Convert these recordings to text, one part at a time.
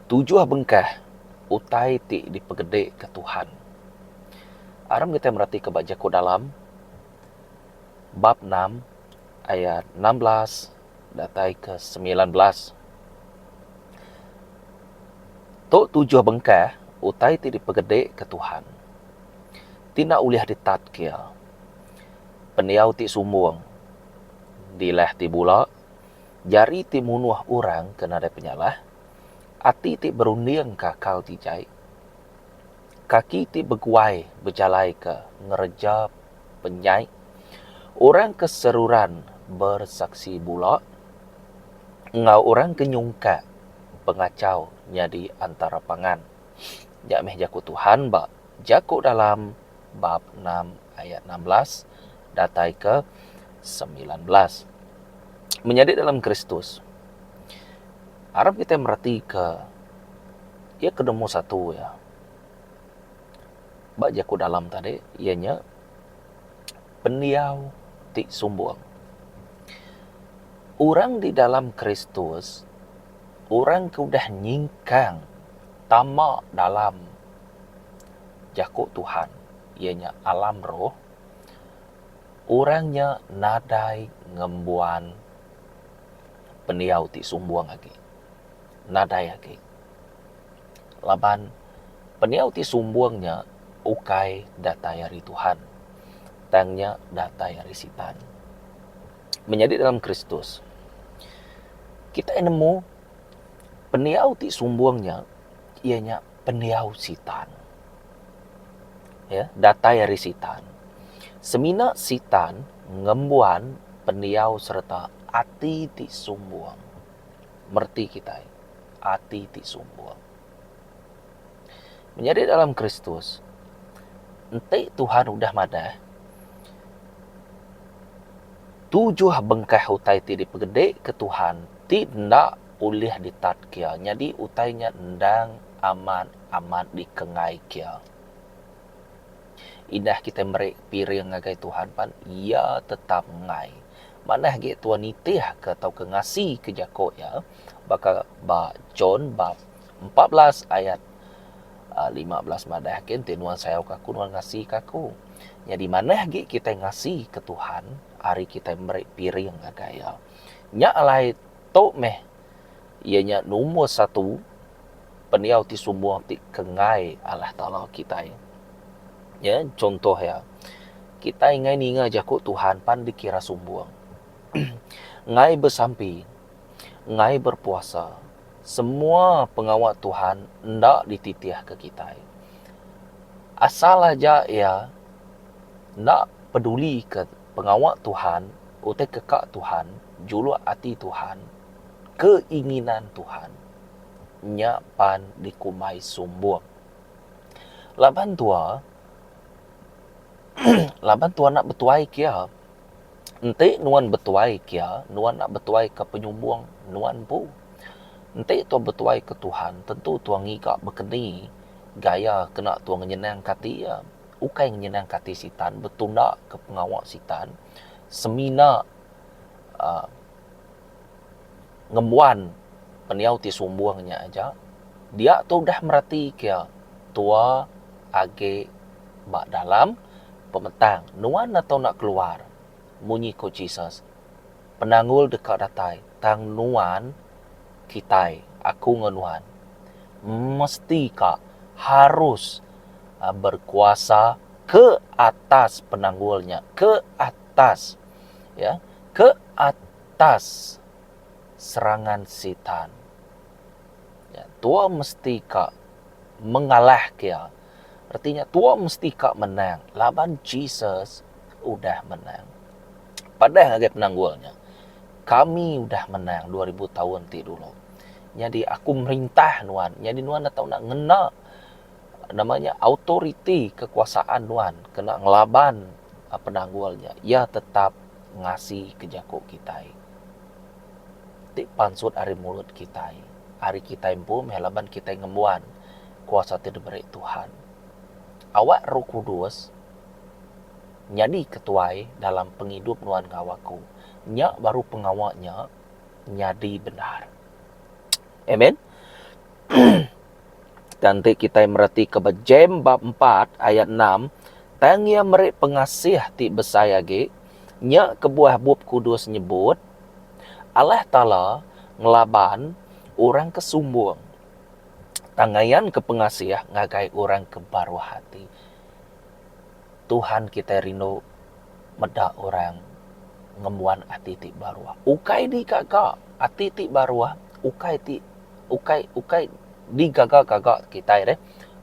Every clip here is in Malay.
Tujuh bengkah utai ti dipegede ke Tuhan. Aram kita merhati ke bajaku dalam bab 6 ayat 16 datai ke 19. Tok tujuh bengkah utai ti dipegede ke Tuhan. Tina uliah ditatkia. Peniau ti sumbung. Dileh ti bula. Jari ti munuah orang kena ada penyalah. Ati ti berunding kakal ti jai. Kaki ti beguai berjalai ke ngereja penyai. Orang keseruran bersaksi bula. Ngau orang kenyungka pengacau nyadi antara pangan. Jak meh jaku Tuhan bak jaku dalam bab 6 ayat 16 datai ke 19. Menjadi dalam Kristus. Arab kita merhati ke ia kedemu satu ya. Bak jaku dalam tadi ianya pendiau ti sumbung. Orang di dalam Kristus, orang kudah nyingkang tamak dalam jaku Tuhan, ianya alam roh. Orangnya nadai ngembuan pendiau ti sumbung lagi. Nadai lagi. Laban pendiau ti sumbungnya ukai datai dari Tuhan. Tangnya datai dari sitan. Menjadi dalam Kristus. Kita nemu pendiau ti sumbungnya ianya pendiau sitan. Ya, datai dari sitan. Semina sitan ngembuan pendiau serta ati ti sumbung. Merti kita. Ati ti sumbung. Menjadi dalam Kristus. Ente Tuhan udah madah. Tujuh bengkah utai ti dipegede ke Tuhan. Tidak ulih ditatkia. Jadi utainya ndang aman dikengai kia. Indah kita merek piring ngagai Tuhan pan. Ia tetap ngai. Manah ge Tuhan itih ke tau ke ngasi ke jako ya. Baka ba John bab 14 ayat 15 madah ken tinuan sayau kaku nuan ngasi kaku. Jadi manah ge kita ngasi ke Tuhan. Hari kita merek piring ngagai ya. Nya alai tok meh ianya nomor satu peniau ti sumbung ti kengai Allah Ta'ala kita ya. Contoh ya, kita ingai ninga jaku Tuhan pan dikira sumbung. Ngai bersampi, ngai berpuasa, semua pengawal Tuhan ndak dititiah ke kita. Asal aja ya ndak peduli ke pengawal Tuhan, utai kekak Tuhan, julu hati Tuhan, keinginan Tuhan, nyapan dikumai sumbung. Laban tua nak betuai kia. Ente nuan betuai kia, nuan nak betuai ke penyumbung, nuan bu. Ente tuan betuai ke Tuhan, tentu tuan ngigak berkeni gaya kena tuan nyenang kati ya. Ukai nyenang kati sitan, betunda ke pengawal sitan. Semina ngembuan peniau ti sumbungnya aja. Dia tu dah merhati kia tua age bak dalam pemetang. Nuan atau nak keluar. Munyi ko Jesus. Penanggul dekat datai. Tang nuan kitai. Aku ngenuan. Mesti kak harus berkuasa ke atas penanggulnya. Ke atas. Ya. Ke atas serangan setan. Ya. Tua mesti kak mengalah kia. Artinya tua mesti kak menang. Laban Jesus udah menang. Padahal agak penanggulnya. Kami udah menang 2000 tahun ti dulu. Jadi aku merintah nuan. Jadi nuan atau nak ngena namanya autoriti kekuasaan nuan. Kena ngelaban penanggulnya. Ia tetap ngasih ke jako kita. Ti pansut hari mulut kita. Hari kita pun melaban kita ngembuan. Kuasa ti diberi Tuhan. Awak Roh Kudus jadi ketuai dalam penghidup nuan ngawaku. Nya baru pengawaknya jadi benar. Amen. Nanti kita merhati ke Jem bab 4 ayat 6. Tangia merik pengasih ti besaya ge. Nya kebuah bub kudus nyebut. Allah Ta'ala ngelaban orang kesumbung. Tangayan ke pengasih ngagai orang kebaru hati. Tuhan kita rindu meda orang ngemuan ati ti baruah. Ukai di kakak ati ti baruah. Ukai di gagak kita deh.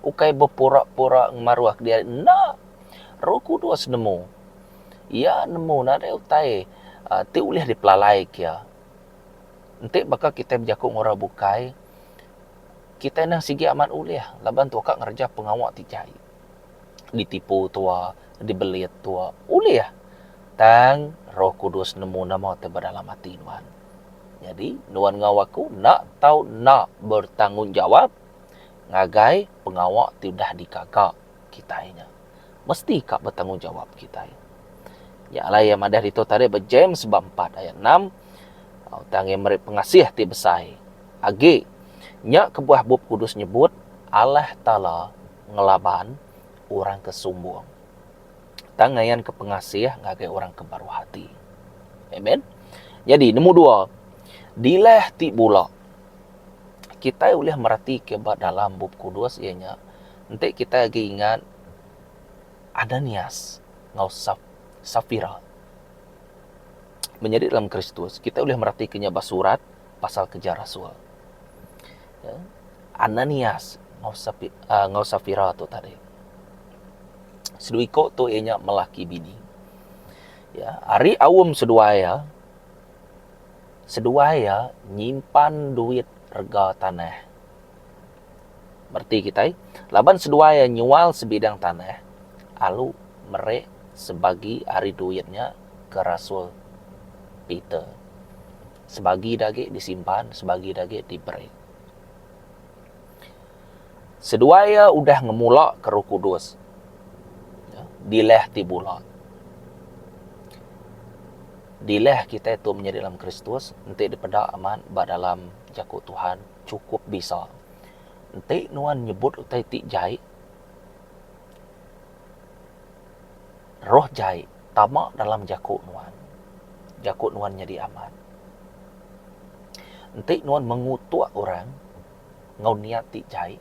Ukai berpura-pura maruah dia. Nak, Roh Kudus nemu. Ya nemu nade utai. Ti ulih dipelalai kia. Nanti bakal kita berjakuk ngora bukai. Kita nang sigi aman ulih. Laban tu kak ngerja pengawak ti jai. Ditipu tua, dibelit tua. Ulih. Tang Roh Kudus nemu nama te dalam hati Nuan. Jadi, Nuan ngawaku nak tahu nak bertanggungjawab ngagai pengawak tidak dikagak kitanya. Mesti kak bertanggungjawab kita. Ya lah yang madah itu tadi berjem sebab 4 ayat 6. Tang yang merik pengasih ti besai. Agi nya kebuah bub kudus nyebut Allah Ta'ala ngelaban orang kesumbung. Tangayan ke pengasih ngagai orang kebaru hati. Amen. Jadi nombor 2. Dilah ti bula. Kita boleh merhati ke dalam bab kudus ianya. Nanti kita lagi ingat Ananias ngau Safira. Menjadi dalam Kristus. Kita boleh merhati kenya basurat pasal kejar rasul. Ya. Ananias ngau Safira tu tadi. Seduiko tu ianya melaki bini. Ya, hari awam seduaya nyimpan duit rega tanah. Berarti kita laban seduaya nyual sebidang tanah. Alu merek sebagi hari duitnya ke Rasul Peter. Sebagi daging disimpan, sebagi daging diberi. Seduaya udah ngemulak ke Roh Kudus. Ya, dileh tibulat. Dilah kita itu menjadi dalam Kristus, nanti dipeda aman dalam jakut Tuhan cukup bisa. Nanti Nuan nyebut utai ti jai, roh jai tamak dalam jakut Nuan. Jakut Nuan jadi aman. Nanti Nuan mengutuk orang ngau niat ti jai,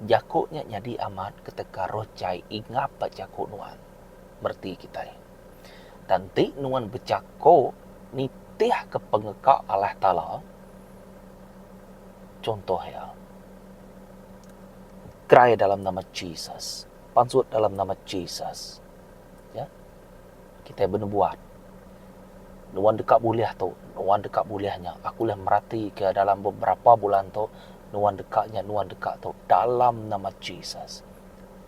jakutnya jadi aman ketika roh jai ingat jakut Nuan. Berarti kita nanti Nuan bercakap nitih ke pengekak Allah Ta'ala. Contoh ya. Cry dalam nama Jesus. Pansut dalam nama Jesus. Ya. Kita berbuat. Nuan dekat buliah tu. Nuan dekat buliahnya. Aku lah merhati ke dalam beberapa bulan tu. Nuan dekat tu. Dalam nama Jesus.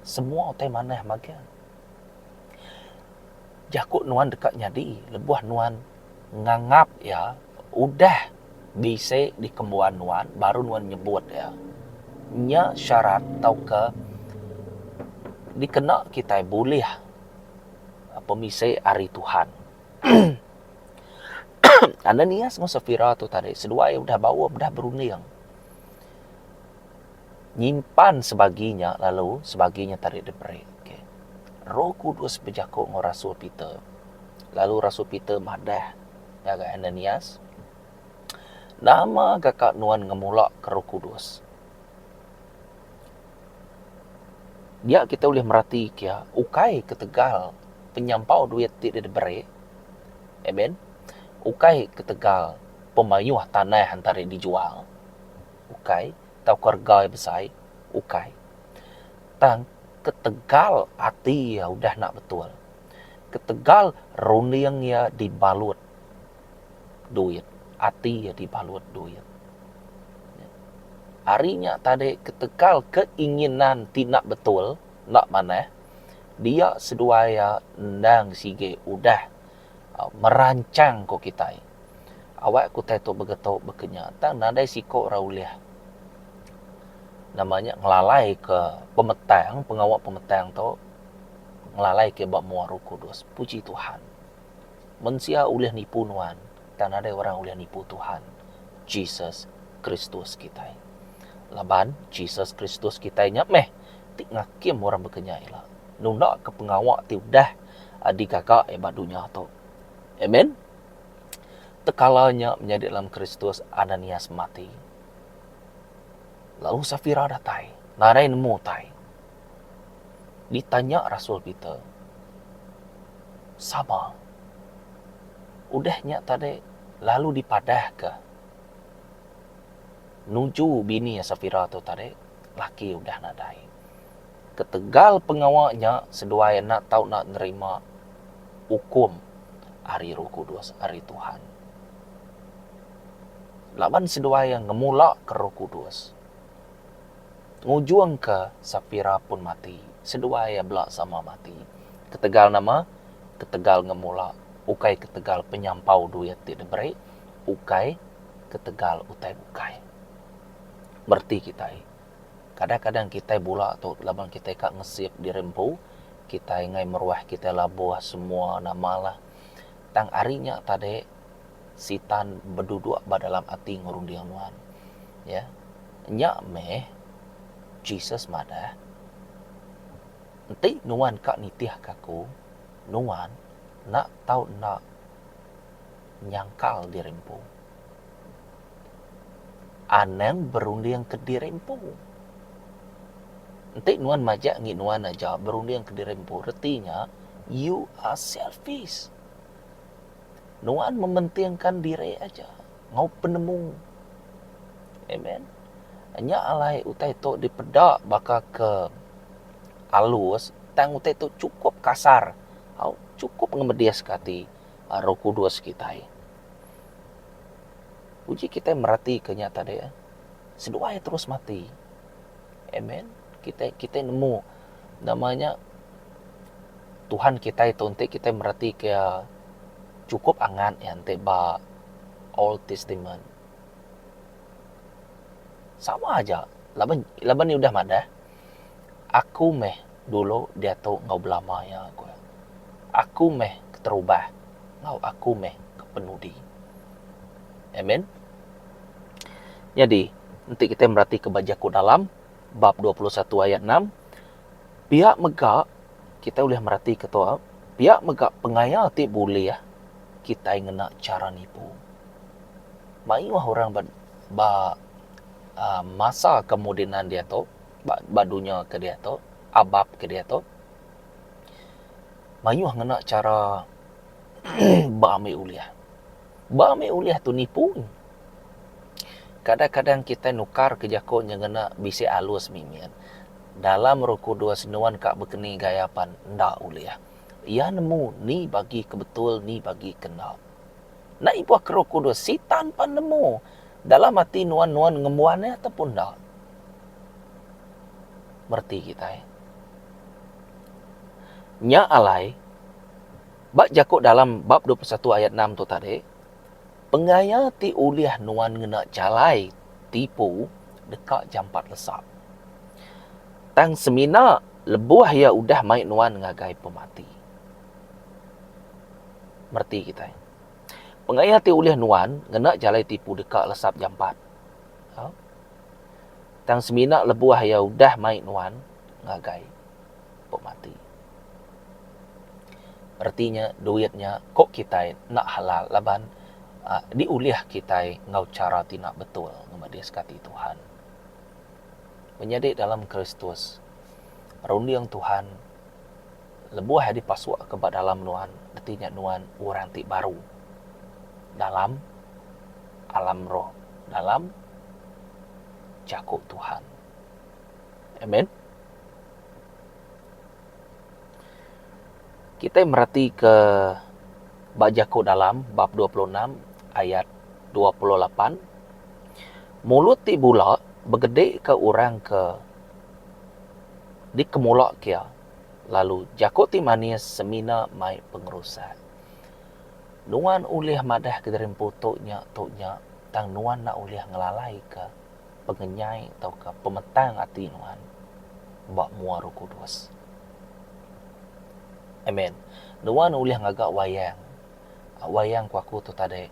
Semua otai maneh magian. Jakut Nuan dekat nyadi, lebuah Nuan ngangap ya, udah bisa dikembuan Nuan, baru Nuan nyebut ya. Nya syarat tau ke dikena kita boleh pemisai hari Tuhan. Ananias dengan Safira tu tadi, sedua yang udah bawa, udah berunding. Nyimpan sebaginya, lalu sebaginya tarik diberi. Roh Kudus berjakuk dengan Rasul Peter. Lalu Rasul Peter madah jaga Ananias. Nama kakak Nuan ngemulak ke Roh Kudus. Dia kita boleh merhati kia ukai ketegal penyampau duit tidak diberi. Amen. Ukai ketegal pemayuh tanah antara dijual. Ukai tau kerga besar. Ukai. Tang ketegal hati ya udah nak betul. Ketegal runing ya dibalut duit. Hati ya dibalut duit. Harinya tadi ketegal keinginan tidak betul. Nak mana? Dia seduaya nang sige udah merancang ko kita. Awak ku tu begitu berkenyataan. Nadai siko rauliah. Namanya ngelalai ke pemetang, pengawak pemetang tu ngelalai ke bab Roh Kudus. Puji Tuhan. Manusia ulih nipu Nuan, dan ada orang ulih nipu Tuhan. Jesus Kristus kita. Laban Jesus Kristus kita nya meh ti ngakim orang berkenyai lah. Nunda ke pengawak ti udah di kakak dunia tu. Amen. Tekalanya menjadi dalam Kristus Ananias mati. Lalu Safira datai, narai nemu tai. Ditanya Rasul Peter, sama, udahnya tadi lalu dipadah ke nuju bini Safira tu tadi, laki udah nadai. Ketegal pengawaknya seduai nak tahu nak nerima hukum hari Roh Kudus, hari Tuhan. Laban seduai yang ngemula ke Roh Kudus. Ngujuang ke Safira pun mati. Seduai yang belak sama mati. Ketegal nama, ketegal ngemula. Ukai ketegal penyampau duit tidak beri. Ukai ketegal utai bukai. Berti kita. Kadang-kadang kita bulak tu laban kita kak ngesip di rempu. Kita ingai meruah kita labuah semua nama lah. Tang arinya tadi sitan berduduk dalam hati ngurundiang Tuhan. Ya. Nyak meh Jesus madah. Nanti nuan kak nitiah kaku. Nuan nak tahu nak nyangkal di rempu. Anang berundiang ke di rempu. Nanti nuan majak ngi nuan aja berundiang ke di rempu. Artinya you are selfish. Nuan mementingkan diri aja. Ngau penemu. Amen. Hanya alai utai tu dipedak baka ke alus. Tang utai tu cukup kasar. Cukup ngemedias kati Roh Kudus kita. Uji kita merhati kenyataan dia. Seduai terus mati. Amen. Kita nemu namanya Tuhan kita itu untuk kita merhati ke cukup angan yang teba Old Testament. Sama aja. Laban ni udah madah. Aku meh dulu dia tu ngau belama ya aku. Aku meh terubah. Ngau aku meh kepenudi. Amen. Jadi, nanti kita merhati kebajaku dalam bab 21 ayat 6. Pihak megak kita boleh merhati ketua. Pihak megak pengaya ti boleh ya. Kita ingin nak cara nipu. Maiwah orang masa kemudian dia tu, badunya ke dia tu, abab ke dia tu. Maiwah ngena cara bami uliah. Bami uliah tu nipu. Kadang-kadang kita nukar ke jakok yang ngena bisi alus mimian. Dalam Roh Kudus nuan kak berkeni gayapan ndak uliah. Ia nemu ni bagi kebetul, ni bagi kenal. Nak ibu ke Roh Kudus si tanpa nemu dalam hati nuan-nuan ngemuannya ataupun tak. Merti kita Nya alai bak jakuk dalam bab 21 ayat 6 tu tadi. Pengaya ti uliah nuan ngena calai tipu dekat jam 4 lesap. Tang semina lebuah ya udah mai nuan ngagai pemati. Merti kita. Pengaya ti uliah nuan ngena jalai tipu dekat lesap jam 4. Tang semina lebuah ya udah mai nuan ngagai pemati. Artinya duitnya kok kita nak halal laban diuliah kita ngau cara tidak betul ngemadias kati Tuhan. Menjadi dalam Kristus rundiang Tuhan lebuah dipasuk ke dalam nuan, artinya nuan orang ti baru dalam alam roh, dalam jakuk Tuhan. Amen. Kita merhati ke bajaku dalam bab 26 ayat 28. Mulut ti bulak begede ke orang ke dikemulak kia. Lalu jakuk ti manis semina mai pengurusan. Nuan ulih madah ke dalam potoknya tang nuan nak ulih ngelalai ke pengenyai atau ke pemetang hati nuan bak mua Roh Kudus. Amen. Nuan ulih ngagak wayang. Wayang ku aku tu tadi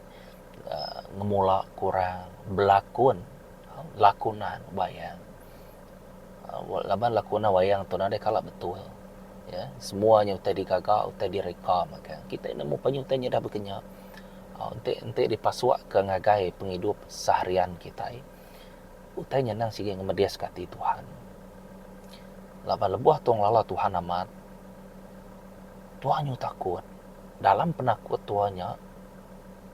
ngemula kurang berlakon. lakonan wayang. Laban lakonan wayang tu nade kalak betul. Ya, semuanya utai digagak, utai direka maka kita nemu penyutanya dah berkenya. Untuk dipasuak ke ngagai penghidup seharian kita. Utai nyenang sige ngemedias kati Tuhan. Laban lebuah tong lala Tuhan amat. Tuannya takut. Dalam penakut tuannya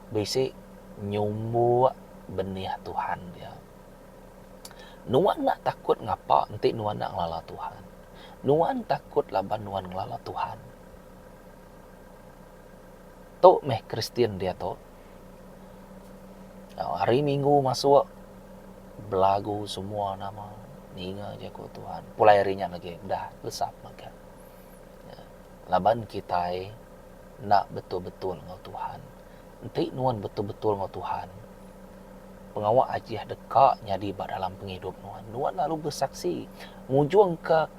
basic nyumbu benih Tuhan dia. Nuan nak takut ngapa nanti nuan nak ngelala Tuhan. Nuan takut laban nuan ngelala Tuhan. Tok meh Kristian dia tok. Hari Minggu masuk belagu semua nama ninga je ko Tuhan. Pulai harinya lagi dah lesap maka. Laban kita nak betul-betul ngau Tuhan. Nanti nuan betul-betul ngau Tuhan. Pengawak ajiah dekak nyadi bak dalam penghidup nuan. Nuan lalu bersaksi ngujung ke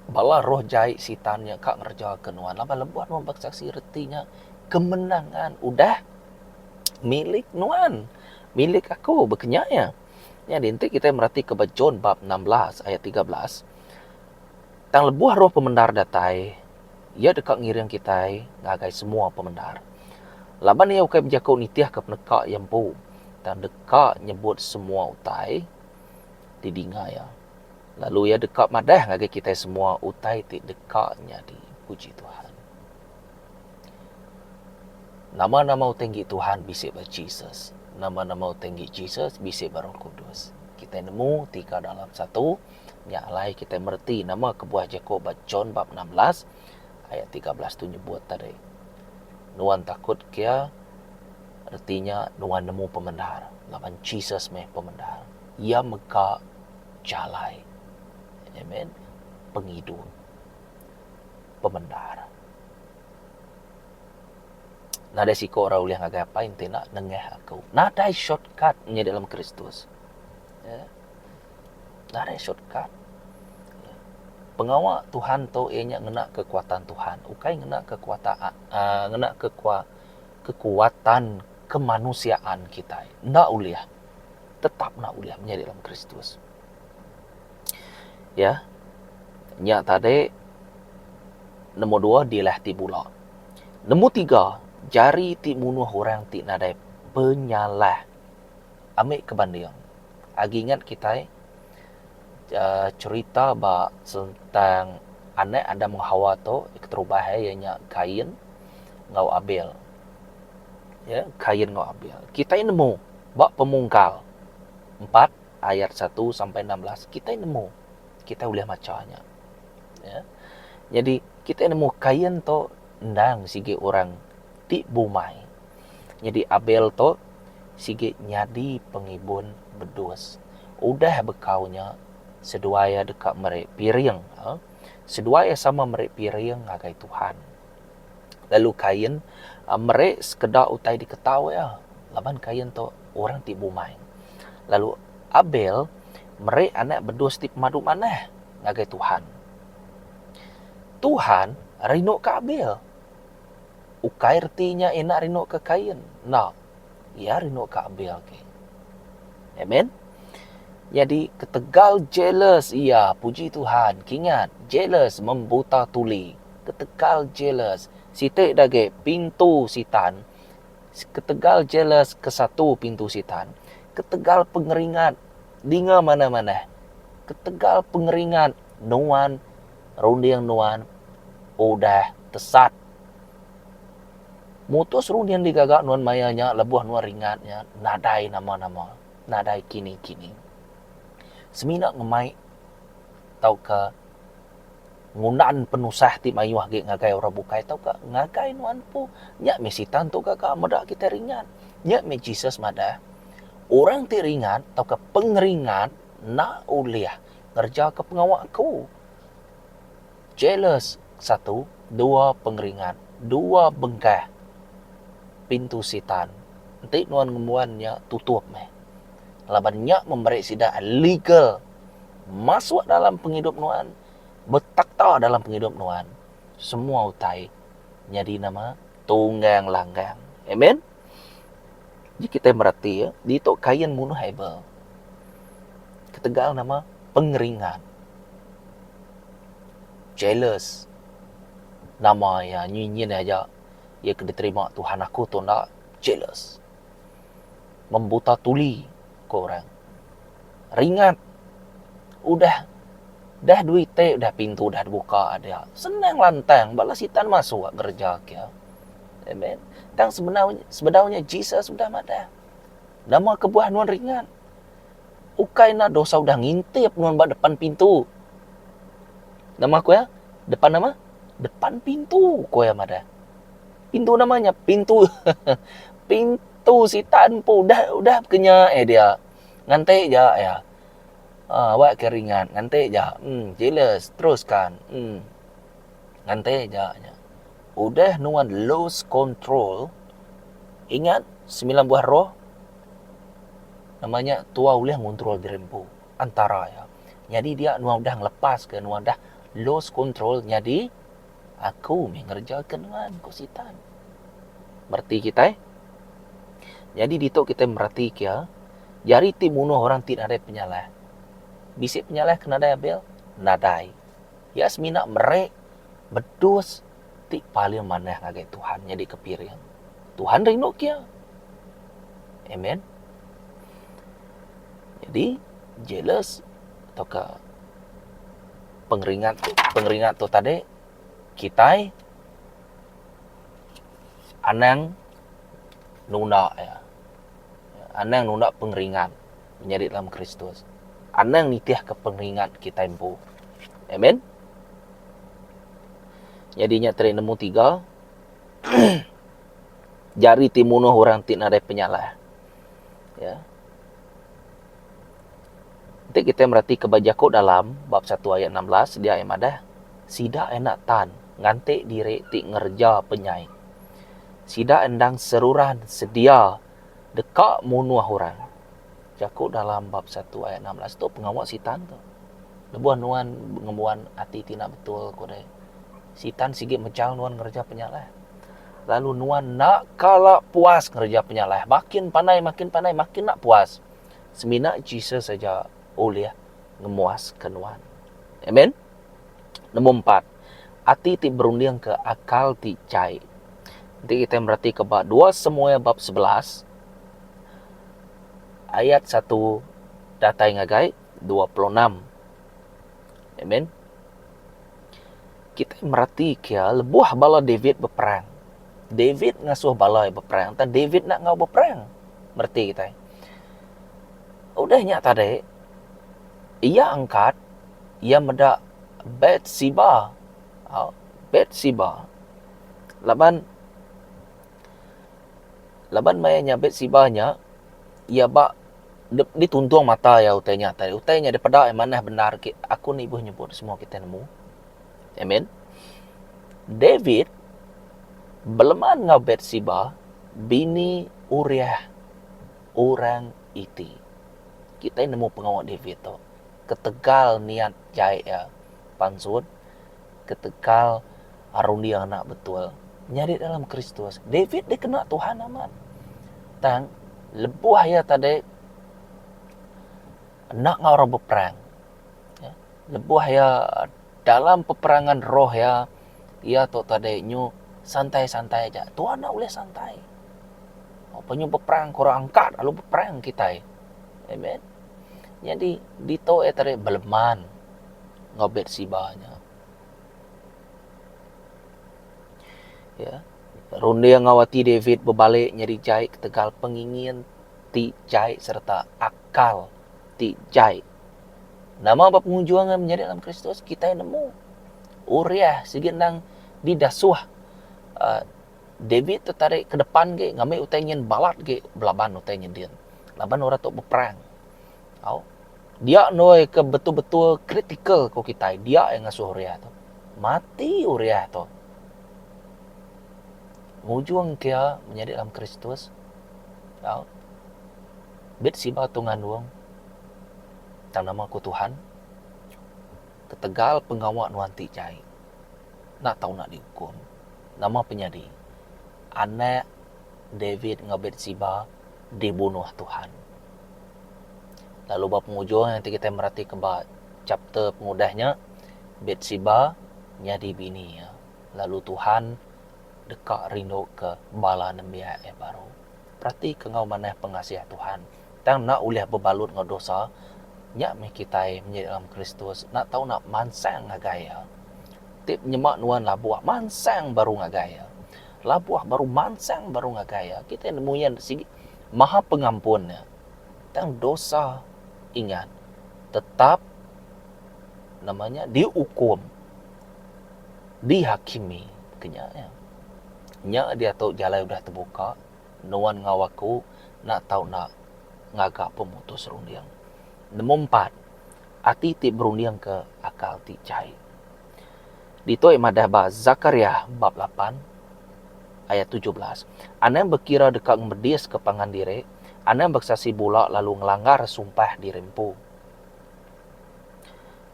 bala roh jahit sitannya kak ngerja ke nuan. Laban lebuat nuan bersaksi retinya kemenangan udah milik nuan. Milik aku berkenyaya. Jadi nanti kita merhati ke John bab 16 ayat 13. Tang lebuah roh pemendar datai, ia dekat ngiring kita ngagai semua pemendar. Laban ia ukai menjakau nitiah ke penekak yang pu. Tang dekat nyebut semua utai didinga ya. Lalu ia dekat madah ngagai kita semua utai ti dekatnya di puji Tuhan. Nama-nama tinggi Tuhan bisik ber Jesus. Nama-nama tinggi Jesus bisik ber Roh Kudus. Kita nemu tiga dalam satu. Yang lain kita merti nama kebuah Jakob John bab 16 ayat 13 tu nyebut tadi. Nuan takut kia artinya nuan nemu pemendar. Laban Jesus meh pemendar. Ia mega jalai. Amen. Penghidup. Pemendar. Nada siko orang uliah ngagai apa inti nak nengeh aku. Nada shortcut nya dalam Kristus. Ya. Nada shortcut. Ya. Pengawak Tuhan tu ianya ngena kekuatan Tuhan. Ukai ngena kekuatan kemanusiaan kita. Ndak uliah. Tetap nak uliah nya dalam Kristus. Ya. Nya tadi nombor 2 dilah tibula. Nombor 3 jari ti munuh orang ti nadai penyalah. Ambil kebanding. Agi ingat kita cerita ba tentang anak Adam Hawa tu terubah ianya Kain ngau Abel. Ya, Kain ngau Abel. Kita nemu bak pemungkal 4 ayat 1 sampai 16. Kita nemu. Kita boleh macanya. Ya. Jadi kita nemu Kain tu ndang sige orang ti bumai. Jadi Abel tu sige nyadi pengibun bedus. Udah bekaunya seduaya dekat merek piring. Seduaya sama merek piring ngagai Tuhan. Lalu Kain merek sekedar utai diketahui ya. Laban Kain tu orang ti bumai. Lalu Abel merek anak bedus ti pemadu maneh ngagai Tuhan. Tuhan rinuk ke Abel. Ukai artinya enak rinuk ke Kain. Nah, ia rinuk ke Abel ke. Amen. Jadi ketegal jealous ia, puji Tuhan. Kingat, jealous membuta tuli. Ketegal jealous. Sitik dage pintu sitan. Ketegal jealous ke satu pintu sitan. Ketegal pengeringat dinga mana-mana. Ketegal pengeringat nuan rundiang nuan udah tesat. Mutus rundian digagak nuan mayanya lebuah nuan ringatnya nadai nama-nama nadai kini-kini semina ngemai tau ke ngundan penusah ti mayuah ge ngagai ora bukai tau ke ngagai nuan pu nya mesitan tu kakak medak kita ringat nya me Jesus mada orang ti ringat tau ke pengeringat na uliah ngerja ke pengawak aku jealous 1 2 pengeringat 2 bengkah pintu sitan. Nanti nuan ngemuannya tutup meh. Labannya memberi sida legal masuk dalam penghidup nuan, bertakta dalam penghidup nuan. Semua utai jadi nama tunggang langgang. Amen. Jadi kita merhati ya, di itu Kain munuh Abel. ketegal nama pengeringan. Jealous. Nama ya nyinyir aja. Ya kena terima Tuhan aku tu nak jealous. Membuta tuli korang. Ringat. Dah duit dah pintu dah dibuka dia. Senang lantang balas sitan masuk kerja kia. Amen. Tang sebenarnya Jesus sudah ada. Nama kebuah nuan ringan. Ukai na dosa udah ngintip nuan ba depan pintu. Nama aku ya? Depan nama? Depan pintu ko ya ada. Pintu namanya pintu. Pintu sitan pun udah kenya dia. Ngantai je ya. Awak keringan, ngantai je. Jealous, teruskan. Ngantai je. Udah nuan lose control. Ingat 9 buah roh. Namanya tua boleh ngontrol dirimu antara ya. Jadi dia nuan dah ngelepas ke nuan dah lose control. Jadi aku mengerjakan nuan kositan. Berarti kita jadi dito kita merhati kia. Jari ti bunuh orang tidak ada penyalah. Bisik penyalah kena ada bel nadai. Ya semina merek bedus ti paling mana ngagai Tuhan jadi kepirian. Tuhan rindu kia. Amen. Jadi jealous atau ke pengeringat tu tadi kita anang nunda ya. Anang nunda pengeringat menjadi dalam Kristus. Anang nitiah ke pengeringat kita empu. Amen. Jadinya teri nemu 3. Jari timunuh orang tidak ada penyalah. Ya. Nanti kita merhati kebajaku dalam bab 1 ayat 16 dia yang ada. Sida enak tan ngante diri ti ngerja penyai. Sida endang seruran sedia dekak munuh orang. Jaku dalam bab 1 ayat 16 tu pengawak sitan tu. Lebuan nuan ngebuan hati tina betul ko deh. Sitan sigit mecal nuan ngerja penyalah. Lalu nuan nak kalah puas ngerja penyalah. Makin pandai, makin nak puas. Semina Jesus saja oleh ngemuas ke nuan. Amen. Nombor 4. Hati ti berunding ke akal ti cai. Nanti kita merhati ke bab 2 semua bab 11. Ayat 1 datai ngagai 26. Amen. Kita merhati kia lebuah bala David berperang. David ngasuh bala berperang. Dan David nak ngau berperang. Merti kita. Udah nyata deh. Ia angkat. Ia medak Bathsheba. Bathsheba. Laban mayanya Bathsheba-nya. Ia bak dituntung mata ya utainya tadi. Utainya daripada yang mana benar. Aku ni ibu nyebut semua kita nemu. Amen. David beleman ngau Bathsheba bini Uriah orang iti. Kita nemu pengawal David tu. Ketegal niat jahit ya pansut. Ketegal arundi yang nak betul. Nyari dalam Kristus. David dia kena Tuhan amat. Tang lebuah ya tadi nak ngau orang berperang. Ya. Lebuah ya dalam peperangan roh ya. Ya tu tadi nyu santai-santai aja. Tuhan nak boleh santai. Apanya berperang korang angkat lalu berperang kita. Amen. Jadi dito tadi beleman ngau Bathsheba-nya. Ya. Ronde yang ngawati David berbalik nyari jahit ketegal pengingin ti jahit serta akal ti jahit. Nama apa pengujuangan menjadi dalam Kristus kita yang nemu. Uriah sigit didasuh. David tertarik ke depan ke ngambil utainya balat ke belaban utainya dia. Laban orang tu berperang. Dia noi ke betul-betul kritikal ko kita. Dia yang ngasuh Uriah tu. Mati Uriah tu. Mujung kia menjadi dalam Kristus. Bathsheba tu ngandung. Dalam nama ku Tuhan. Ketegal pengawak nuan ti jai. Nak tahu nak dihukum. Nama penyadi. Anak David ngau Bathsheba dibunuh Tuhan. Lalu bab pengujung nanti kita merhati ke bab chapter pengudahnya Betsiba nyadi bini ya. Lalu Tuhan dekat rindu ke bala nembia baru. Berarti kengau mana pengasih Tuhan. Tang nak uliah berbalut ngau dosa, nyak me kita menjadi dalam Kristus. Nak tahu nak mansang ngagaya. Tip nyemak nuan labuah mansang baru ngagaya. Labuah baru mansang baru ngagaya. Kita nemuyan sigi maha pengampunnya. Tang dosa ingat tetap namanya dihukum, dihakimi kenyanya. Nya dia tahu jalan udah terbuka, nuan ngawaku nak tahu nak ngagak pemutus rundiang. Nombor 4, ati ti berundiang ke akal ti cai. Ditoi madah ba Zakaria bab 8 ayat 17. Anang berkira dekat ngembedis ke pangan dire, anang bersaksi bulak lalu ngelanggar sumpah di rempu.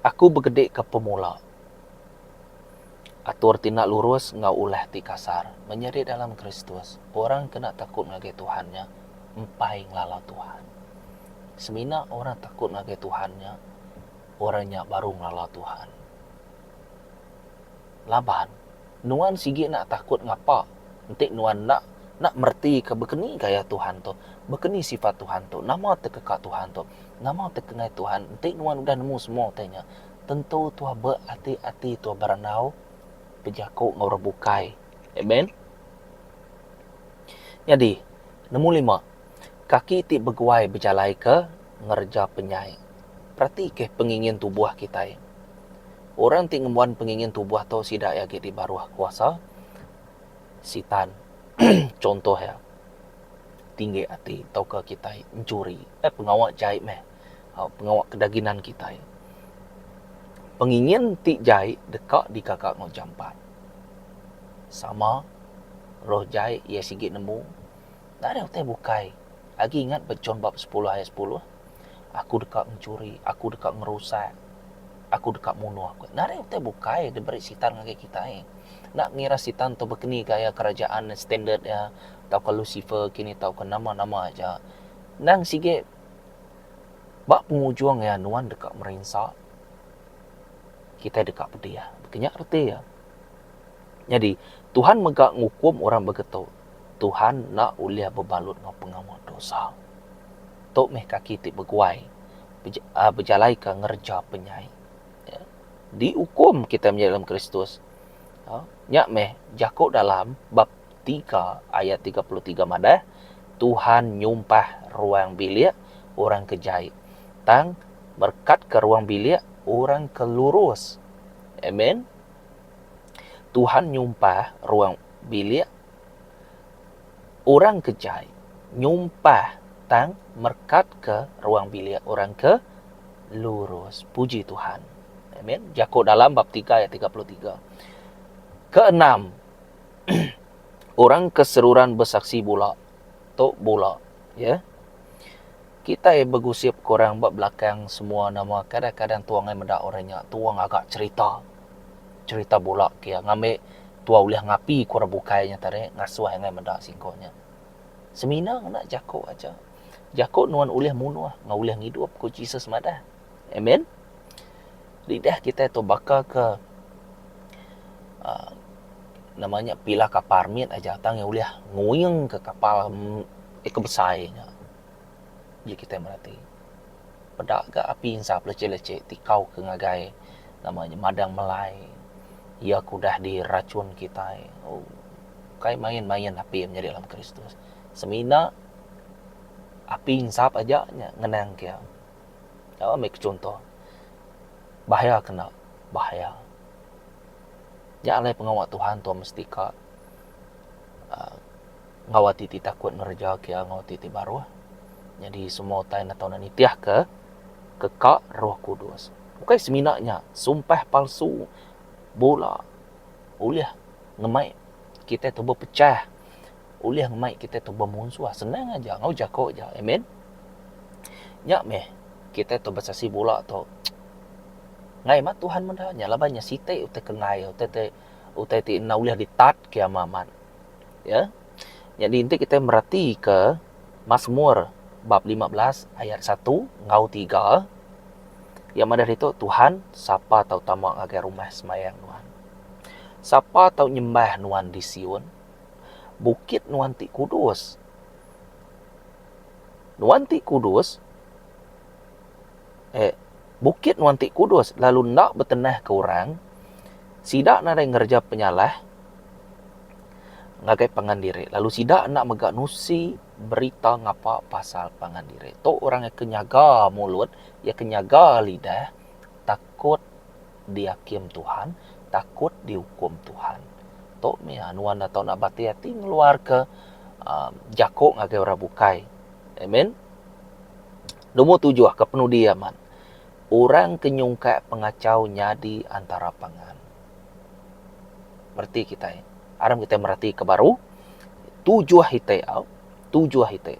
Aku bergedek ke pemula. Atur tindak lurus ngau ulah ti kasar. Menjadi dalam Kristus. Orang kena takut ngagai Tuhannya. Empai ngelala Tuhan. Semina orang takut ngagai Tuhannya. Orangnya baru ngelala Tuhan. Laban. Nuan sigi nak takut ngapa. Nanti nuan nak merti ke bekeni gaya Tuhan tu. Bekeni sifat Tuhan tu. Nama tekekak Tuhan tu. Nama tekengai Tuhan. Nanti nuan udah nemu semua tanya. Tentu tuah berhati-hati tuah beranau. Pejakuk ngau rebukai. Amen. Jadi, nombor 5. Kaki ti berguai berjalai ke ngerja penyai. Berarti ke pengingin tubuh kita. Orang ti ngemuan pengingin tubuh tu sidak ya di baruah kuasa. Sitan. Contoh ya. Tinggi hati tau ke kita mencuri. Pengawak jahit meh. Pengawak kedaginan kita. Pengingin ti jahit dekat di kakak ngau jampat. Sama roh jahit ia sigit nemu. Tak ada utai bukai. Lagi ingat Becon bab 10 ayat 10. Aku dekat mencuri, aku dekat merusak, aku dekat munuh. Tak ada utai bukai dia beri sitan ngake kita. Nak ngira sitan tu berkeni gaya kerajaan standard ya. Tau ke Lucifer kini tau ke nama-nama aja. Nang sigit bak pengujung ya nuan dekat merinsak. Kita dekat pedia. Kenyak reti ya. Jadi, Tuhan megak ngukum orang begitu. Tuhan nak uliah berbalut ngau pengamal dosa. Tok meh kaki ti berguai. Berjalai ke ngerja penyai. Ya. Dihukum kita menjadi dalam Kristus. Nyak meh jakuk dalam bab 3 ayat 33 madah. Tuhan nyumpah ruang bilik orang kejai. Tang berkat ke ruang bilik orang kelurus. Amen. Tuhan nyumpah ruang bilik orang kejai. Nyumpah tang merkat ke ruang bilik orang ke lurus. Puji Tuhan. Amen. Jakub dalam bab 3 ayat 33. Keenam. Orang keseruran bersaksi pula. Tok pula. Ya. Kita bergusip korang buat belakang semua nama. Kadang-kadang tuangan mendak orangnya. Tuang agak cerita. Cerita bola kia. Ngambil tua uliah ngapi korang bukainya tadi. Ngasuh yang mendak singkonya. Semina nak Jakub aja. Jakub nuan uliah munuh. Ngau uliah ngidup ku Jesus madah. Amen. Lidah kita itu bakal ke namanya pilah kapal mit aja. Tang yang uliah nguyeng ke kapal kebesarnya. Jadi kita merhati. Pedak ke api insap leceh-leceh tikau ke ngagai namanya madang melai. Ia kudah diracun kita. Oh, kai main-main api menjadi dalam Kristus. Semina api insap aja ngenang kia. Jawab ambil contoh. Bahaya kena. Bahaya. Janganlah pengawal Tuhan Tuhan mesti ka ngawati ti takut ngerja kia ngawati ti baruah. Jadi semua tain atau nanitiah ke kekak Roh Kudus. Bukan seminaknya sumpah palsu bola. Uliah ngemai kita tu berpecah. Uliah ngemai kita tu bermusuh. Senang aja ngau Jakub aja. Amen. Nyak meh kita tu bersaksi bola tu. Ngai mat Tuhan mendanya labanya sitai utai kengai utai ti na uliah ditat kiamaman. Ya. Jadi inti kita merhati ke Mazmur bab 15 ayat 1 ngau 3. Yang mana itu Tuhan siapa tahu tamak agar rumah semayang nuan. Siapa tahu nyembah nuan di Sion. Bukit nuan ti kudus. Nuan ti kudus. Bukit nuan ti kudus. Lalu nak bertenah ke orang. Sidak nak ada ngerja penyalah. Ngagai pangan diri. Lalu sidak nak megak nusi berita ngapa pasal pangan diri. Tok orang yang kenyaga mulut, yang kenyaga lidah, takut dihakim Tuhan, takut dihukum Tuhan. Tok mia nuan atau nak bati-hati ngeluar ke jakok ngagai orang bukai. Amen. Nombor 7 kepenuh diaman. Orang kenyungka pengacau nyadi antara pangan. Berarti kita aram kita merhati ke baru 7 hitai au 7 hitai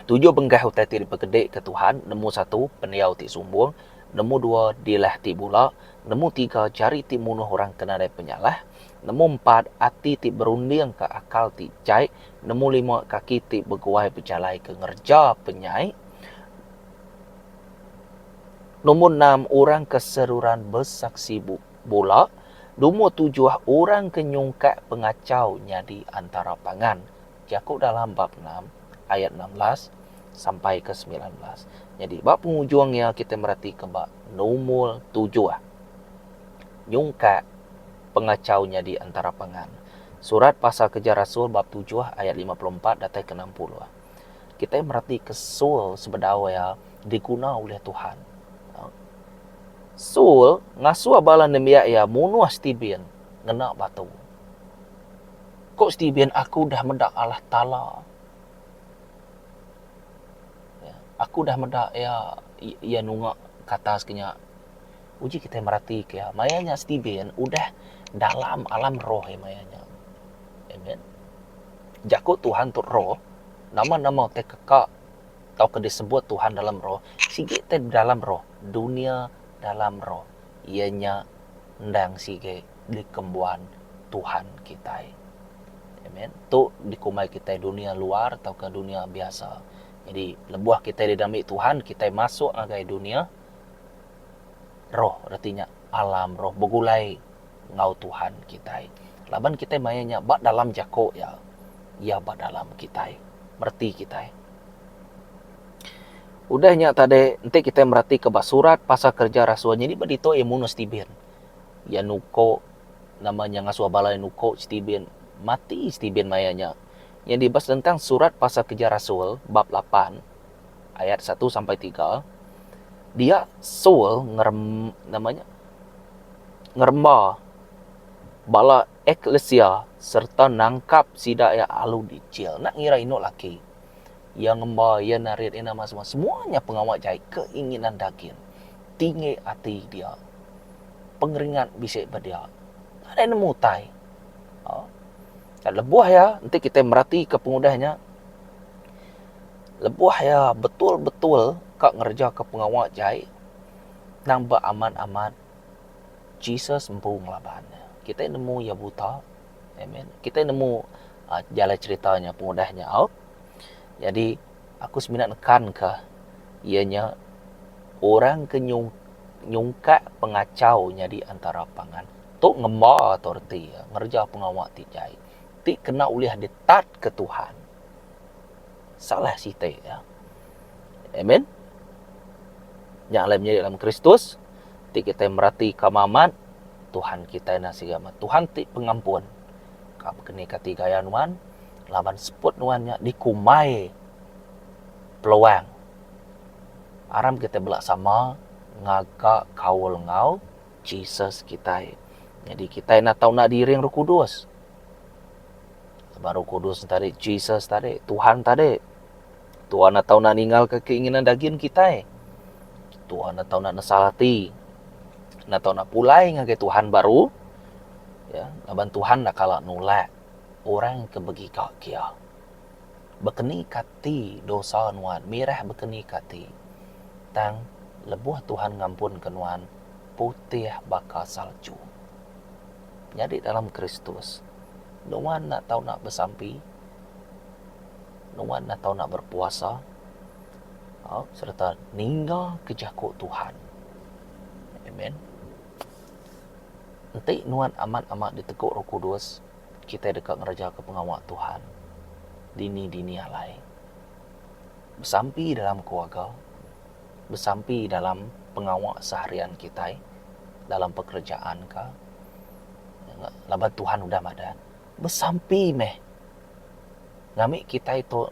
7 benggah utai ti dipegede ke Tuhan. Nombor 1 peniau ti sumbung. Nombor 2 dilah ti bula. Nombor 3 jari ti munuh orang kena dari penyalah. Nombor 4 ati ti berunding ke akal ti cai. Nombor 5 kaki ti berguai berjalai ke ngerja penyai. Nombor 6 orang keseruran bersaksi bola. Nombor 7 orang kenyungkat pengacau nyadi antara pangan. Jakub dalam bab 6 ayat 16 sampai ke 19. Jadi bab penghujungnya kita merhati ke bab nomor 7. Nyungkat pengacau nyadi antara pangan. Surat pasal Kerja Rasul bab 7 ayat 54 datang ke 60. Kita merhati ke Saul sebenarnya diguna oleh Tuhan. Saul ngasuh balan demiak ya munuh Stephen ngena batu. Kok Stephen aku dah mendak Allah Ta'ala. Ya, aku dah mendak ya nungak kata sekenya. Uji kita merhati ke ya. Mayanya Stephen udah dalam alam roh ya mayanya. Amen. Jakut Tuhan tu roh. Nama-nama te kekak atau ke disebut Tuhan dalam roh. Sikit te dalam roh. Dunia dalam roh. Ianya ndang sige dikembuan Tuhan kita. Amen. Tu dikumai kita dunia luar atau ke dunia biasa. Jadi lebuah kita di dalam Tuhan, kita masuk agai dunia roh, artinya alam roh begulai ngau Tuhan kita. Laban kita mayanya bak dalam jako ya. Ya bak dalam kita. Merti kita. Udahnya tadi nanti kita merhati ke surat pasal Kerja Rasulnya ini bedito imuno Stephen. Ya nuko namanya ngasuh balai nuko Stephen mati Stephen mayanya. Yang dibahas tentang surat pasal Kerja Rasul bab 8 ayat 1 sampai 3. Dia Saul ngeremba bala eklesia serta nangkap sida ya alu dicil. Nak ngira inok laki. Yang ngembah, yang narit, yang nama semua. Semuanya pengawal jahit. Keinginan daging. Tinggi hati dia. Pengeringat bisik berdia. Ada yang nemu tai. Dan lebuah ya. Nanti kita merhati ke pengudahnya. Lebuah ya. Betul-betul. Kak ngerja ke pengawal jahit. Nampak aman-aman. Jesus empu ngelaban. Kita nemu ya buta. Amen. Kita nemu jalan ceritanya pengudahnya out. Jadi aku sebenarnya nekan ke ianya orang kenyungkat pengacaunya di antara pangan. Tok ngembah autoriti ngerja pengawak ti jai. Ti kena uliah detat ke Tuhan. Salah si te ya. Amen. Yang lainnya dalam Kristus ti kita merhati kamamat Tuhan kita nasi gamat. Tuhan ti pengampun. Kau kini kati gaya nuan laban seput nuannya dikumai peluang. Aram kita belak sama ngagak kawul ngau Jesus kita. Jadi kita nak tahu nak diri yang Roh Kudus. Baru Kudus tadi Jesus tadi Tuhan tadi. Tuhan nak tahu nak ninggal ke keinginan daging kita. Tuhan nak tahu nak nasalati. Nak tahu nak pulai ngagai Tuhan baru. Ya, laban Tuhan nak kalah nolak orang kebegi kia. Bekeni kati dosa nuan, mirah bekeni kati. Tang lebuh Tuhan ngampun kenuan putih baka salju. Jadi dalam Kristus, nuan nak tahu nak bersampi, nuan na tahu nak berpuasa, serta ninggal kejakut Tuhan. Amen. Nanti nuan amat-amat diteguk Roh Kudus, kita dekat ngeraja ke pengawal Tuhan. Dini-dini alai. Bersampi dalam keluarga, bersampi dalam pengawal seharian kita, dalam pekerjaan ka. Laban Tuhan udah ada. Bersampi meh. Ngami kita itu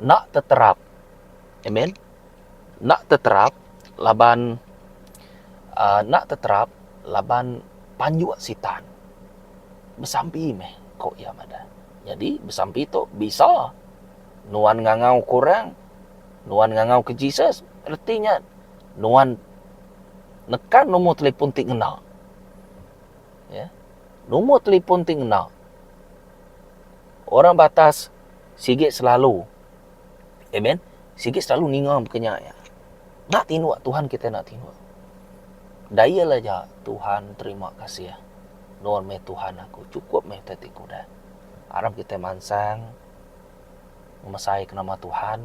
nak terterap. Amen. Nak terterap laban panjuk sitan. Bersampi meh kok ya ada. Jadi bersampi itu bisa nuan ngangau kurang, nuan ngangau ke Jesus, artinya nuan nekan nombor telefon tik ngena. Ya. Nombor telefon tik ngena. Orang batas sigit selalu. Amen. Sigit selalu ningam kenyak ya. Nak tinuk Tuhan kita nak tinuk. Dayalah ja Tuhan, terima kasih ya. Nuan meh Tuhan aku cukup meh tetiku dah. Aram kita mansang memesai ke nama Tuhan,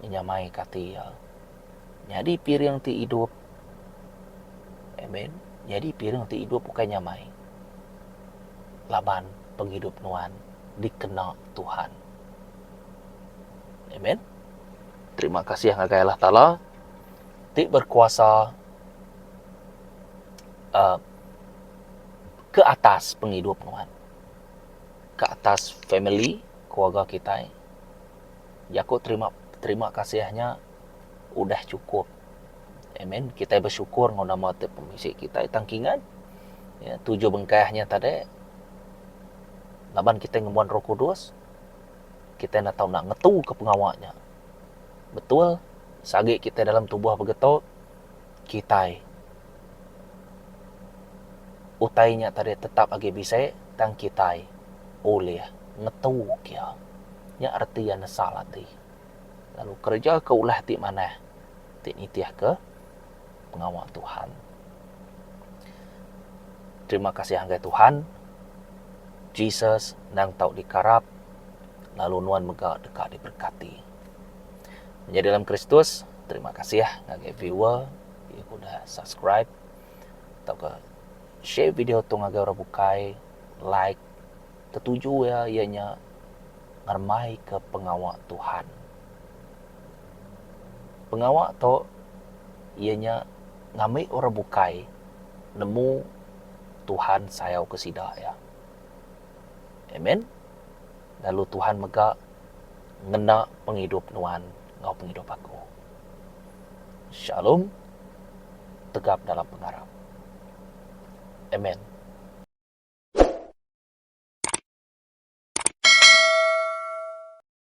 menyamai kati ya. Jadi piring ti hidup. Amen. Jadi piring ti hidup bukan nyamai. Laban penghidup nuan dikenal Tuhan. Amen. Terima kasih yang Allah Ta'ala. Ti berkuasa ke atas penghidup nuan. Ke atas family, keluarga kita. Ya aku terima kasihnya udah cukup. Amen. Kita bersyukur ngona mate pemisik kita tangkingan. Ya, 7 bengkayahnya tadi. Laban kita ngemuan Roh Kudus. Kita nak tahu nak ngetu ke pengawaknya. Betul. Sagi kita dalam tubuh begitu. Kita utainya tadi tetap agi bisa tang kita oleh ngetu kia. Ya arti yang salah ti. Lalu kerja ke ulah ti mana? Ti nitiah ke pengawal Tuhan. Terima kasih hanggai Tuhan. Jesus nang tau dikarap. Lalu nuan mega dekat diberkati. Menjadi dalam Kristus. Terima kasih ya ngagai viewer. Ia udah subscribe. Atau ke share video tu ngagai orang bukai. Like. Ketujuh ya ianya ngarmai ke pengawal Tuhan. Pengawal tu ianya ngamai orang bukai nemu Tuhan sayau kesida ya. Amen. Lalu Tuhan mega ngena penghidup nuan ngau penghidup aku. Shalom. Tegap dalam pengarap. Amen.